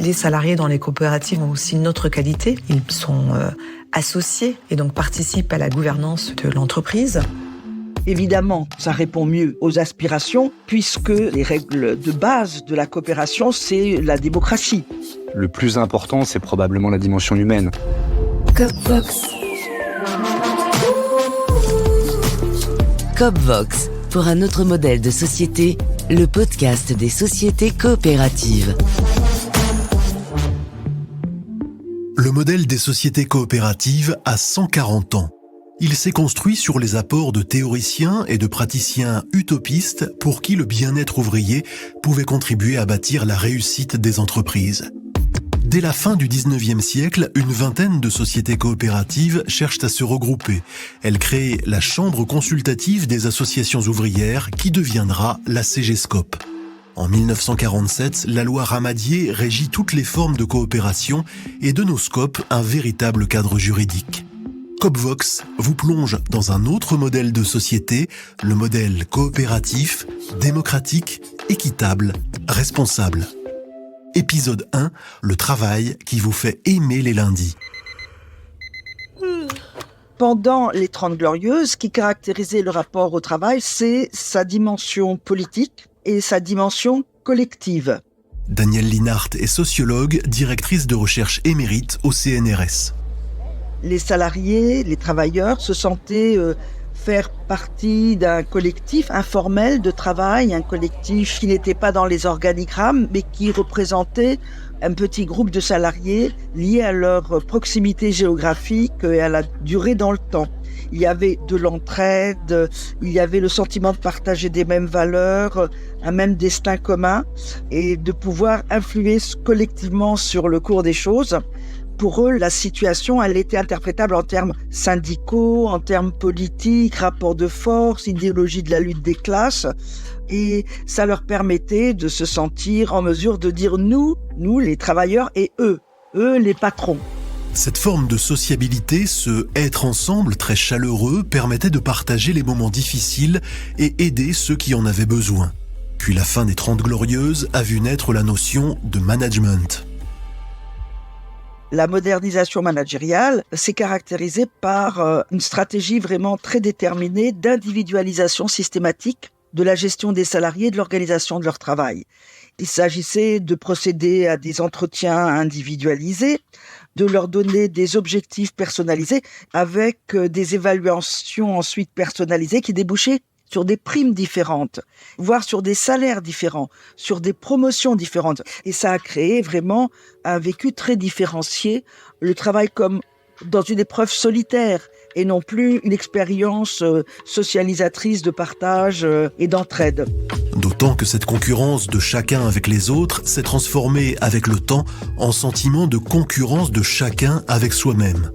Les salariés dans les coopératives ont aussi une autre qualité. Ils sont associés et donc participent à la gouvernance de l'entreprise. Évidemment, ça répond mieux aux aspirations puisque les règles de base de la coopération, c'est la démocratie. Le plus important, c'est probablement la dimension humaine. CoopVox. CoopVox, pour un autre modèle de société, le podcast des sociétés coopératives. Le modèle des sociétés coopératives a 140 ans. Il s'est construit sur les apports de théoriciens et de praticiens utopistes pour qui le bien-être ouvrier pouvait contribuer à bâtir la réussite des entreprises. Dès la fin du 19e siècle, une vingtaine de sociétés coopératives cherchent à se regrouper. Elles créent la Chambre consultative des associations ouvrières qui deviendra la CGSCOP. En 1947, la loi Ramadier régit toutes les formes de coopération et donne aux SCOP un véritable cadre juridique. CoopVox vous plonge dans un autre modèle de société, le modèle coopératif, démocratique, équitable, responsable. Épisode 1, le travail qui vous fait aimer les lundis. Pendant les 30 Glorieuses, ce qui caractérisait le rapport au travail, c'est sa dimension politique et sa dimension collective. Danielle Linhart est sociologue, directrice de recherche émérite au CNRS. Les salariés, les travailleurs se sentaient faire partie d'un collectif informel de travail, un collectif qui n'était pas dans les organigrammes, mais qui représentait un petit groupe de salariés liés à leur proximité géographique et à la durée dans le temps. Il y avait de l'entraide, il y avait le sentiment de partager des mêmes valeurs, un même destin commun et de pouvoir influer collectivement sur le cours des choses. Pour eux, la situation, elle était interprétable en termes syndicaux, en termes politiques, rapports de force, idéologie de la lutte des classes. Et ça leur permettait de se sentir en mesure de dire nous les travailleurs et eux les patrons. Cette forme de sociabilité, ce être ensemble très chaleureux, permettait de partager les moments difficiles et aider ceux qui en avaient besoin. Puis la fin des 30 Glorieuses a vu naître la notion de management. La modernisation managériale s'est caractérisée par une stratégie vraiment très déterminée d'individualisation systématique de la gestion des salariés et de l'organisation de leur travail. Il s'agissait de procéder à des entretiens individualisés, de leur donner des objectifs personnalisés avec des évaluations ensuite personnalisées qui débouchaient sur des primes différentes, voire sur des salaires différents, sur des promotions différentes. Et ça a créé vraiment un vécu très différencié, le travail comme dans une épreuve solitaire et non plus une expérience socialisatrice de partage et d'entraide. D'autant que cette concurrence de chacun avec les autres s'est transformée avec le temps en sentiment de concurrence de chacun avec soi-même.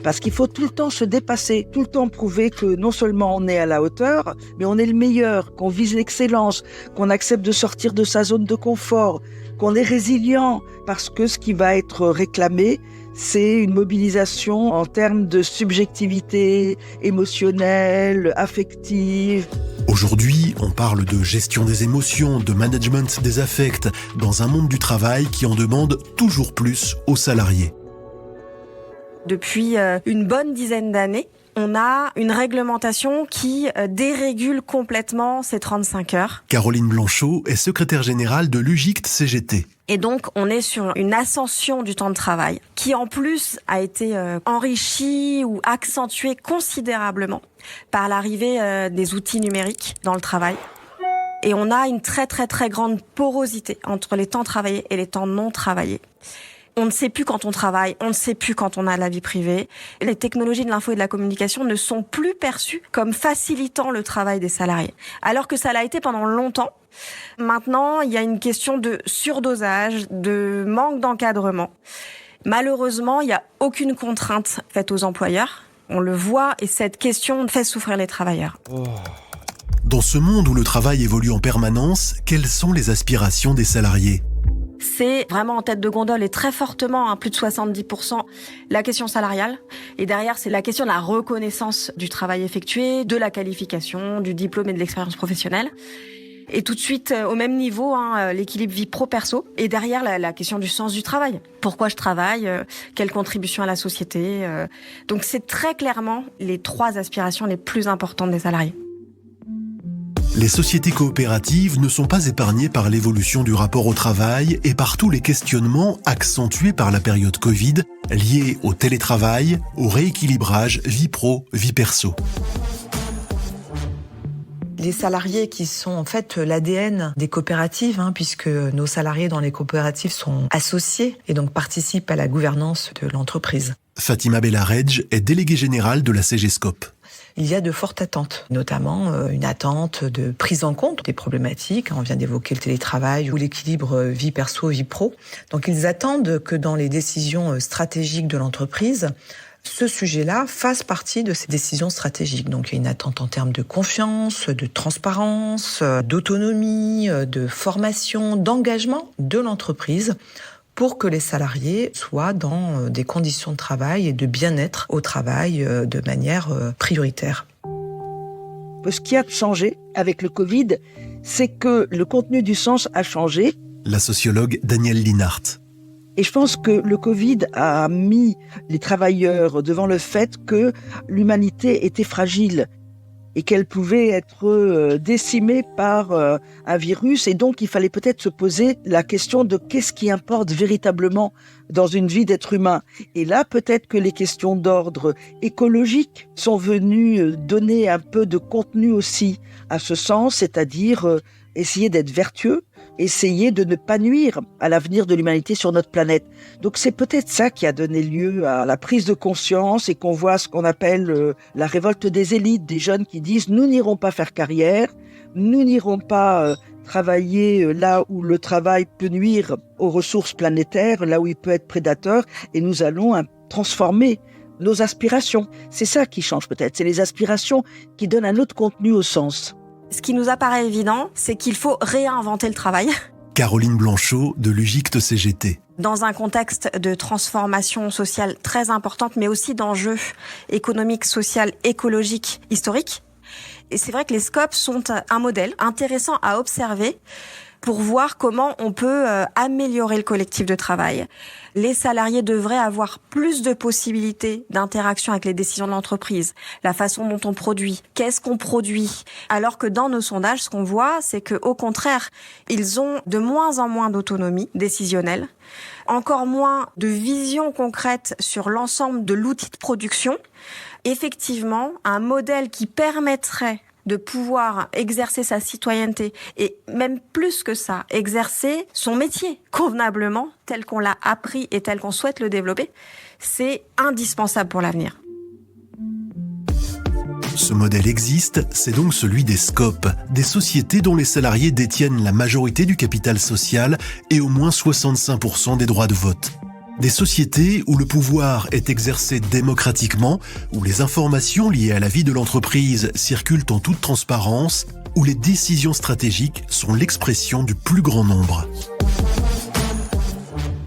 Parce qu'il faut tout le temps se dépasser, tout le temps prouver que non seulement on est à la hauteur, mais on est le meilleur, qu'on vise l'excellence, qu'on accepte de sortir de sa zone de confort, qu'on est résilient. Parce que ce qui va être réclamé, c'est une mobilisation en termes de subjectivité émotionnelle, affective. Aujourd'hui, on parle de gestion des émotions, de management des affects, dans un monde du travail qui en demande toujours plus aux salariés. Depuis une bonne dizaine d'années, on a une réglementation qui dérégule complètement ces 35 heures. Caroline Blanchot est secrétaire générale de l'UGICT-CGT. Et donc, on est sur une ascension du temps de travail qui, en plus, a été enrichie ou accentuée considérablement par l'arrivée des outils numériques dans le travail. Et on a une très, très, très grande porosité entre les temps travaillés et les temps non travaillés. On ne sait plus quand on travaille, on ne sait plus quand on a la vie privée. Les technologies de l'info et de la communication ne sont plus perçues comme facilitant le travail des salariés, alors que ça l'a été pendant longtemps. Maintenant, il y a une question de surdosage, de manque d'encadrement. Malheureusement, il n'y a aucune contrainte faite aux employeurs. On le voit et cette question fait souffrir les travailleurs. Dans ce monde où le travail évolue en permanence, quelles sont les aspirations des salariés ? C'est vraiment en tête de gondole et très fortement, plus de 70%, la question salariale. Et derrière, c'est la question de la reconnaissance du travail effectué, de la qualification, du diplôme et de l'expérience professionnelle. Et tout de suite, au même niveau, l'équilibre vie pro-perso. Et derrière, la question du sens du travail. Pourquoi je travaille ? Quelle contribution à la société ? Donc c'est très clairement les 3 aspirations les plus importantes des salariés. Les sociétés coopératives ne sont pas épargnées par l'évolution du rapport au travail et par tous les questionnements accentués par la période Covid liés au télétravail, au rééquilibrage vie pro, vie perso. Les salariés qui sont en fait l'ADN des coopératives, puisque nos salariés dans les coopératives sont associés et donc participent à la gouvernance de l'entreprise. Fatima Bellaredj est déléguée générale de la CGSCOP. Il y a de fortes attentes, notamment une attente de prise en compte des problématiques. On vient d'évoquer le télétravail ou l'équilibre vie perso, vie pro. Donc ils attendent que dans les décisions stratégiques de l'entreprise, ce sujet-là fasse partie de ces décisions stratégiques. Donc il y a une attente en termes de confiance, de transparence, d'autonomie, de formation, d'engagement de l'entreprise pour que les salariés soient dans des conditions de travail et de bien-être au travail de manière prioritaire. Ce qui a changé avec le Covid, c'est que le contenu du sens a changé. La sociologue Danielle Linhart. Et je pense que le Covid a mis les travailleurs devant le fait que l'humanité était fragile et qu'elle pouvait être décimée par un virus. Et donc, il fallait peut-être se poser la question de qu'est-ce qui importe véritablement dans une vie d'être humain. Et là, peut-être que les questions d'ordre écologique sont venues donner un peu de contenu aussi à ce sens, c'est-à-dire essayer d'être vertueux, essayer de ne pas nuire à l'avenir de l'humanité sur notre planète. Donc c'est peut-être ça qui a donné lieu à la prise de conscience et qu'on voit ce qu'on appelle la révolte des élites, des jeunes qui disent « nous n'irons pas faire carrière, nous n'irons pas travailler là où le travail peut nuire aux ressources planétaires, là où il peut être prédateur, et nous allons transformer nos aspirations ». C'est ça qui change peut-être, c'est les aspirations qui donnent un autre contenu au sens. Ce qui nous apparaît évident, c'est qu'il faut réinventer le travail. Caroline Blanchot de l'UGICT CGT. Dans un contexte de transformation sociale très importante, mais aussi d'enjeux économiques, sociaux, écologiques, historiques. Et c'est vrai que les scopes sont un modèle intéressant à observer pour voir comment on peut améliorer le collectif de travail. Les salariés devraient avoir plus de possibilités d'interaction avec les décisions de l'entreprise, la façon dont on produit, qu'est-ce qu'on produit. Alors que dans nos sondages, ce qu'on voit, c'est que au contraire, ils ont de moins en moins d'autonomie décisionnelle, encore moins de vision concrète sur l'ensemble de l'outil de production. Effectivement, un modèle qui permettrait de pouvoir exercer sa citoyenneté et même plus que ça, exercer son métier convenablement, tel qu'on l'a appris et tel qu'on souhaite le développer, c'est indispensable pour l'avenir. Ce modèle existe, c'est donc celui des SCOP, des sociétés dont les salariés détiennent la majorité du capital social et au moins 65% des droits de vote. Des sociétés où le pouvoir est exercé démocratiquement, où les informations liées à la vie de l'entreprise circulent en toute transparence, où les décisions stratégiques sont l'expression du plus grand nombre.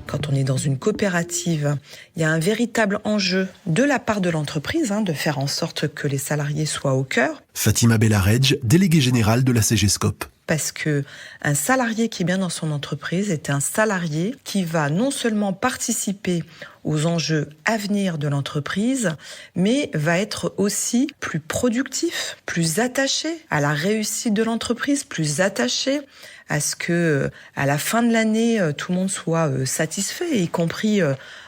Quand on est dans une coopérative, il y a un véritable enjeu de la part de l'entreprise, de faire en sorte que les salariés soient au cœur. Fatima Bellaredj, déléguée générale de la CGSCOP. Parce que un salarié qui est bien dans son entreprise est un salarié qui va non seulement participer aux enjeux à venir de l'entreprise, mais va être aussi plus productif, plus attaché à la réussite de l'entreprise, plus attaché à ce que, à la fin de l'année, tout le monde soit satisfait, y compris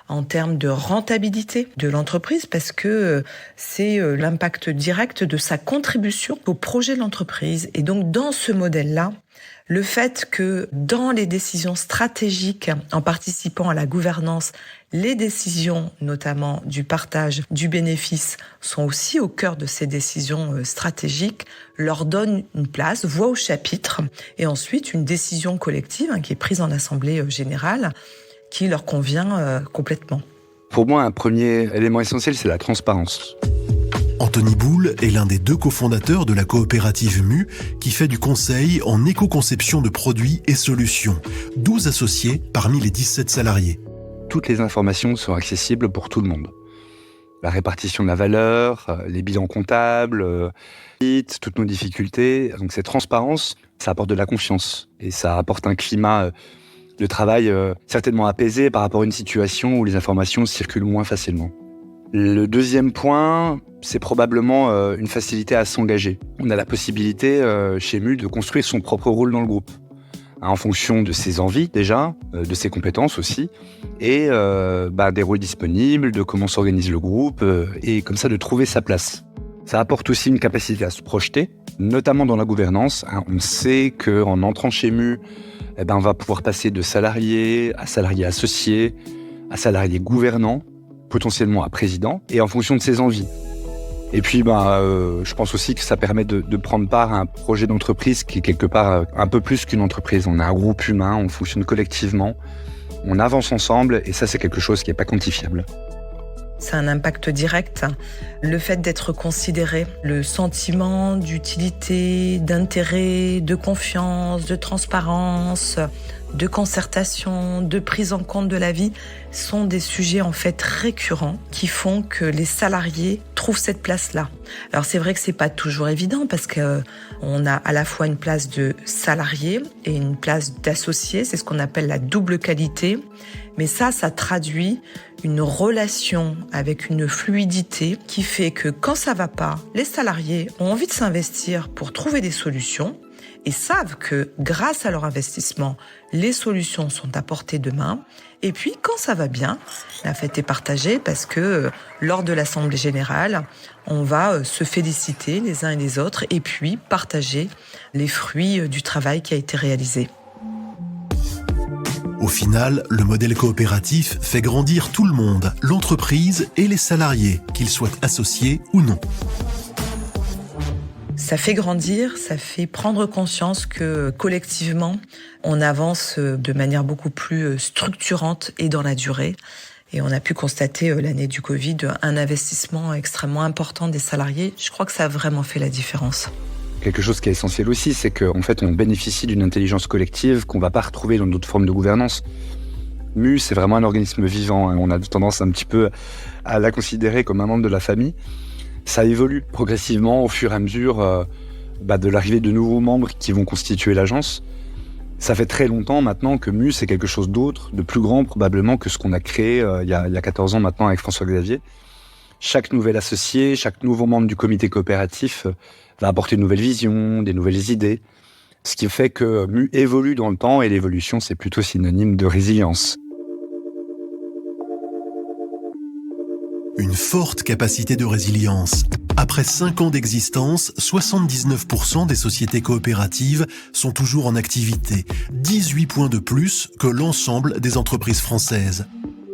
en termes de rentabilité de l'entreprise, parce que c'est l'impact direct de sa contribution au projet de l'entreprise. Et donc, dans ce modèle-là, le fait que dans les décisions stratégiques, en participant à la gouvernance, les décisions, notamment du partage du bénéfice, sont aussi au cœur de ces décisions stratégiques, leur donne une place, voix au chapitre, et ensuite une décision collective qui est prise en assemblée générale, qui leur convient complètement. Pour moi, un premier élément essentiel, c'est la transparence. Anthony Boule est l'un des 2 cofondateurs de la coopérative MU qui fait du conseil en éco-conception de produits et solutions. 12 associés parmi les 17 salariés. Toutes les informations sont accessibles pour tout le monde. La répartition de la valeur, les bilans comptables, toutes nos difficultés. Donc cette transparence, ça apporte de la confiance et ça apporte un climat de travail certainement apaisé par rapport à une situation où les informations circulent moins facilement. Le deuxième point, c'est probablement une facilité à s'engager. On a la possibilité chez MU de construire son propre rôle dans le groupe, en fonction de ses envies déjà, de ses compétences aussi, et des rôles disponibles, de comment s'organise le groupe, et comme ça de trouver sa place. Ça apporte aussi une capacité à se projeter, notamment dans la gouvernance. On sait qu'en entrant chez MU, on va pouvoir passer de salarié associé, à salarié gouvernant, potentiellement à président, et en fonction de ses envies. Et puis, je pense aussi que ça permet de prendre part à un projet d'entreprise qui est quelque part un peu plus qu'une entreprise. On a un groupe humain, on fonctionne collectivement, on avance ensemble, et ça, c'est quelque chose qui n'est pas quantifiable. C'est un impact direct. Le fait d'être considéré, le sentiment d'utilité, d'intérêt, de confiance, de transparence, de concertation, de prise en compte de la vie sont des sujets en fait récurrents qui font que les salariés trouvent cette place-là. Alors c'est vrai que c'est pas toujours évident parce que on a à la fois une place de salarié et une place d'associé, c'est ce qu'on appelle la double qualité. Mais ça traduit une relation avec une fluidité qui fait que quand ça va pas, les salariés ont envie de s'investir pour trouver des solutions et savent que grâce à leur investissement, les solutions sont à portée de main. Et puis, quand ça va bien, la fête est partagée parce que lors de l'Assemblée générale, on va se féliciter les uns et les autres et puis partager les fruits du travail qui a été réalisé. Au final, le modèle coopératif fait grandir tout le monde, l'entreprise et les salariés, qu'ils soient associés ou non. Ça fait grandir, ça fait prendre conscience que collectivement, on avance de manière beaucoup plus structurante et dans la durée. Et on a pu constater l'année du Covid un investissement extrêmement important des salariés. Je crois que ça a vraiment fait la différence. Quelque chose qui est essentiel aussi, c'est qu'en fait, on bénéficie d'une intelligence collective qu'on ne va pas retrouver dans d'autres formes de gouvernance. MU, c'est vraiment un organisme vivant. On a tendance un petit peu à la considérer comme un membre de la famille. Ça évolue progressivement au fur et à mesure de l'arrivée de nouveaux membres qui vont constituer l'agence. Ça fait très longtemps maintenant que MU, c'est quelque chose d'autre, de plus grand probablement que ce qu'on a créé il y a 14 ans maintenant avec François-Xavier. Chaque nouvel associé, chaque nouveau membre du comité coopératif va apporter une nouvelle vision, des nouvelles idées. Ce qui fait que MU évolue dans le temps et l'évolution, c'est plutôt synonyme de résilience. Une forte capacité de résilience. Après 5 ans d'existence, 79% des sociétés coopératives sont toujours en activité, 18 points de plus que l'ensemble des entreprises françaises.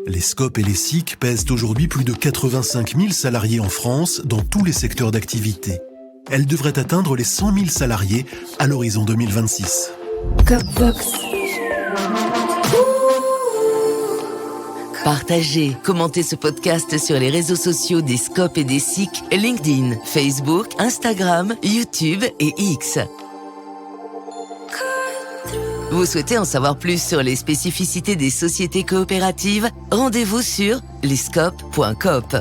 Les SCOP et les SIC pèsent aujourd'hui plus de 85 000 salariés en France dans tous les secteurs d'activité. Elles devraient atteindre les 100 000 salariés à l'horizon 2026. Copbox. Partagez, commentez ce podcast sur les réseaux sociaux des SCOP et des SIC, LinkedIn, Facebook, Instagram, YouTube et X. Vous souhaitez en savoir plus sur les spécificités des sociétés coopératives ? Rendez-vous sur lescop.coop.